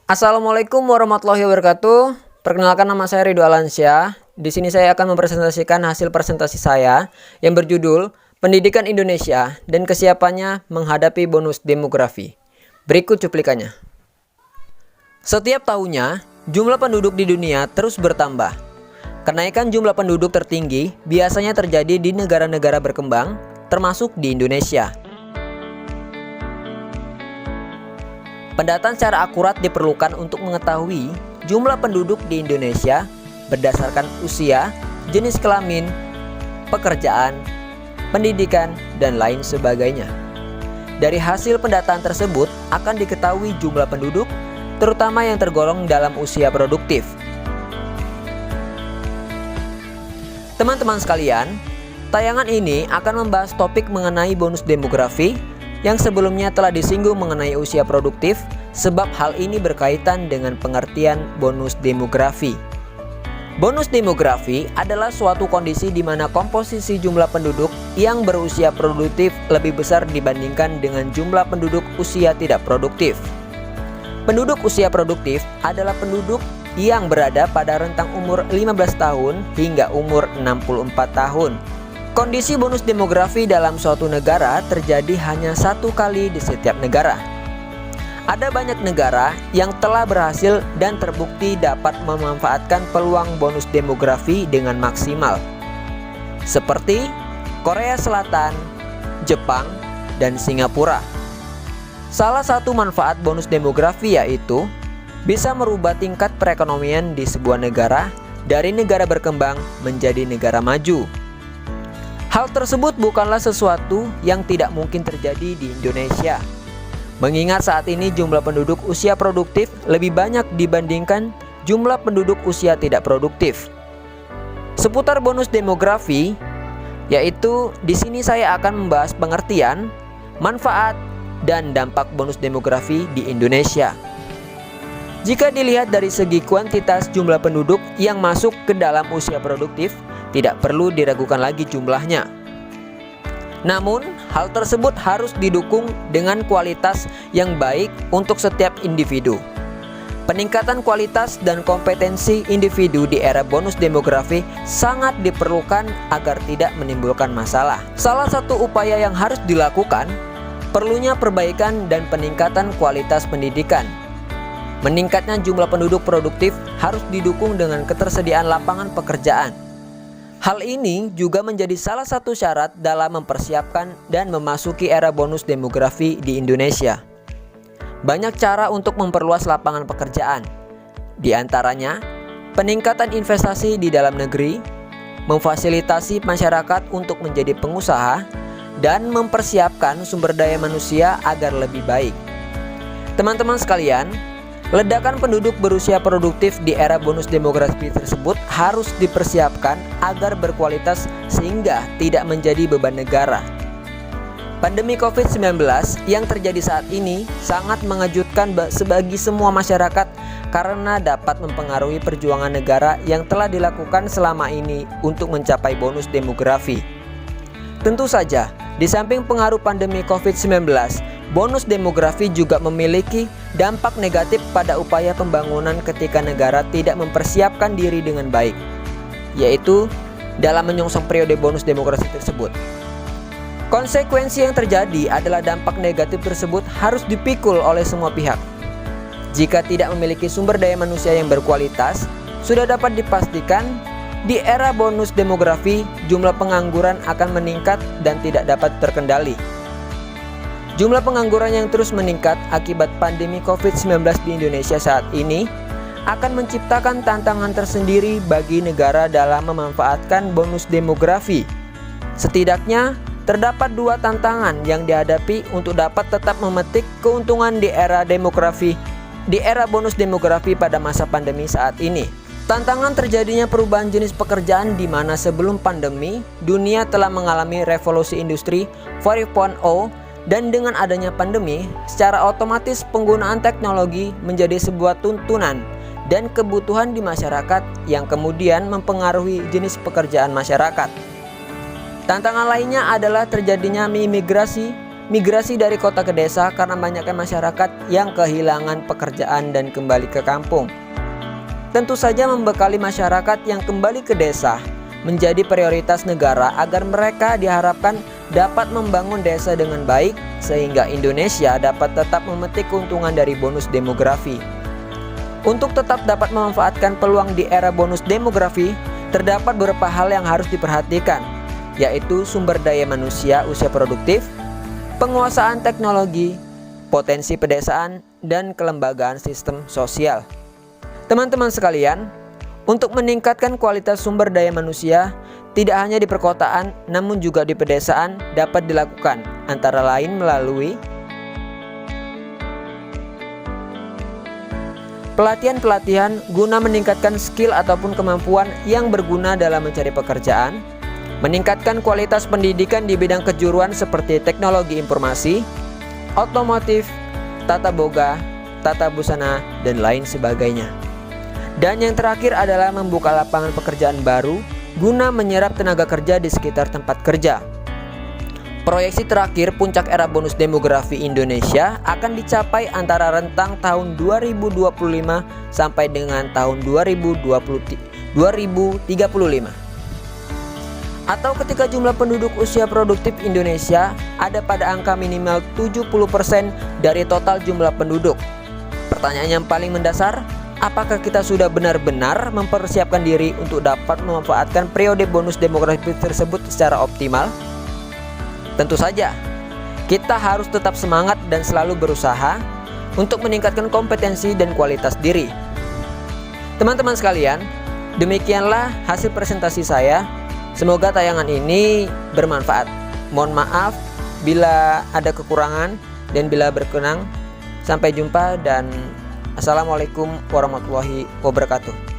Assalamualaikum warahmatullahi wabarakatuh. Perkenalkan, nama saya Ridho Alansyah. Di sini saya akan mempresentasikan hasil presentasi saya yang berjudul Pendidikan Indonesia dan Kesiapannya Menghadapi Bonus Demografi. Berikut cuplikannya. Setiap tahunnya, jumlah penduduk di dunia terus bertambah. Kenaikan jumlah penduduk tertinggi biasanya terjadi di negara-negara berkembang, termasuk di Indonesia. Pendataan secara akurat diperlukan untuk mengetahui jumlah penduduk di Indonesia berdasarkan usia, jenis kelamin, pekerjaan, pendidikan, dan lain sebagainya. Dari hasil pendataan tersebut akan diketahui jumlah penduduk, terutama yang tergolong dalam usia produktif. Teman-teman sekalian, tayangan ini akan membahas topik mengenai bonus demografi yang sebelumnya telah disinggung mengenai usia produktif, sebab hal ini berkaitan dengan pengertian bonus demografi. Bonus demografi adalah suatu kondisi di mana komposisi jumlah penduduk yang berusia produktif lebih besar dibandingkan dengan jumlah penduduk usia tidak produktif. Penduduk usia produktif adalah penduduk yang berada pada rentang umur 15 tahun hingga umur 64 tahun. Kondisi bonus demografi dalam suatu negara terjadi hanya satu kali di setiap negara. Ada banyak negara yang telah berhasil dan terbukti dapat memanfaatkan peluang bonus demografi dengan maksimal, seperti Korea Selatan, Jepang, dan Singapura. Salah satu manfaat bonus demografi yaitu bisa merubah tingkat perekonomian di sebuah negara dari negara berkembang menjadi negara maju. Hal tersebut bukanlah sesuatu yang tidak mungkin terjadi di Indonesia, mengingat saat ini jumlah penduduk usia produktif lebih banyak dibandingkan jumlah penduduk usia tidak produktif. Seputar bonus demografi, yaitu di sini saya akan membahas pengertian, manfaat, dan dampak bonus demografi di Indonesia. Jika dilihat dari segi kuantitas jumlah penduduk yang masuk ke dalam usia produktif, tidak perlu diragukan lagi jumlahnya. Namun, hal tersebut harus didukung dengan kualitas yang baik untuk setiap individu. Peningkatan kualitas dan kompetensi individu di era bonus demografi sangat diperlukan agar tidak menimbulkan masalah. Salah satu upaya yang harus dilakukan, perlunya perbaikan dan peningkatan kualitas pendidikan. Meningkatnya jumlah penduduk produktif harus didukung dengan ketersediaan lapangan pekerjaan. Hal ini juga menjadi salah satu syarat dalam mempersiapkan dan memasuki era bonus demografi di Indonesia. Banyak cara untuk memperluas lapangan pekerjaan. Di antaranya, peningkatan investasi di dalam negeri, memfasilitasi masyarakat untuk menjadi pengusaha, dan mempersiapkan sumber daya manusia agar lebih baik. Teman-teman sekalian, ledakan penduduk berusia produktif di era bonus demografi tersebut harus dipersiapkan agar berkualitas sehingga tidak menjadi beban negara. Pandemi COVID-19 yang terjadi saat ini sangat mengejutkan bagi semua masyarakat karena dapat mempengaruhi perjuangan negara yang telah dilakukan selama ini untuk mencapai bonus demografi. Tentu saja, di samping pengaruh pandemi COVID-19, bonus demografi juga memiliki dampak negatif pada upaya pembangunan ketika negara tidak mempersiapkan diri dengan baik, yaitu dalam menyongsong periode bonus demografi tersebut. Konsekuensi yang terjadi adalah dampak negatif tersebut harus dipikul oleh semua pihak. Jika tidak memiliki sumber daya manusia yang berkualitas, sudah dapat dipastikan di era bonus demografi jumlah pengangguran akan meningkat dan tidak dapat terkendali. Jumlah pengangguran yang terus meningkat akibat pandemi COVID-19 di Indonesia saat ini akan menciptakan tantangan tersendiri bagi negara dalam memanfaatkan bonus demografi. Setidaknya, terdapat dua tantangan yang dihadapi untuk dapat tetap memetik keuntungan di era bonus demografi pada masa pandemi saat ini. Tantangan terjadinya perubahan jenis pekerjaan di mana sebelum pandemi, dunia telah mengalami revolusi industri 4.0. Dan dengan adanya pandemi, secara otomatis penggunaan teknologi menjadi sebuah tuntunan dan kebutuhan di masyarakat yang kemudian mempengaruhi jenis pekerjaan masyarakat. Tantangan lainnya adalah terjadinya migrasi migrasi dari kota ke desa karena banyaknya masyarakat yang kehilangan pekerjaan dan kembali ke kampung. Tentu saja membekali masyarakat yang kembali ke desa menjadi prioritas negara agar mereka diharapkan dapat membangun desa dengan baik sehingga Indonesia dapat tetap memetik keuntungan dari bonus demografi. Untuk tetap dapat memanfaatkan peluang di era bonus demografi, terdapat beberapa hal yang harus diperhatikan, yaitu sumber daya manusia usia produktif, penguasaan teknologi, potensi pedesaan, dan kelembagaan sistem sosial. Teman-teman sekalian, untuk meningkatkan kualitas sumber daya manusia, tidak hanya di perkotaan namun juga di pedesaan dapat dilakukan, antara lain melalui pelatihan-pelatihan guna meningkatkan skill ataupun kemampuan yang berguna dalam mencari pekerjaan, meningkatkan kualitas pendidikan di bidang kejuruan seperti teknologi informasi, otomotif, tata boga, tata busana, dan lain sebagainya. Dan yang terakhir adalah membuka lapangan pekerjaan baru guna menyerap tenaga kerja di sekitar tempat kerja. Proyeksi terakhir puncak era bonus demografi Indonesia akan dicapai antara rentang tahun 2025 sampai dengan tahun 2035. Atau ketika jumlah penduduk usia produktif Indonesia ada pada angka minimal 70% dari total jumlah penduduk. Pertanyaan yang paling mendasar, apakah kita sudah benar-benar mempersiapkan diri untuk dapat memanfaatkan periode bonus demografi tersebut secara optimal? Tentu saja, kita harus tetap semangat dan selalu berusaha untuk meningkatkan kompetensi dan kualitas diri. Teman-teman sekalian, demikianlah hasil presentasi saya. Semoga tayangan ini bermanfaat. Mohon maaf bila ada kekurangan dan bila berkenan. Sampai jumpa dan Assalamualaikum warahmatullahi wabarakatuh.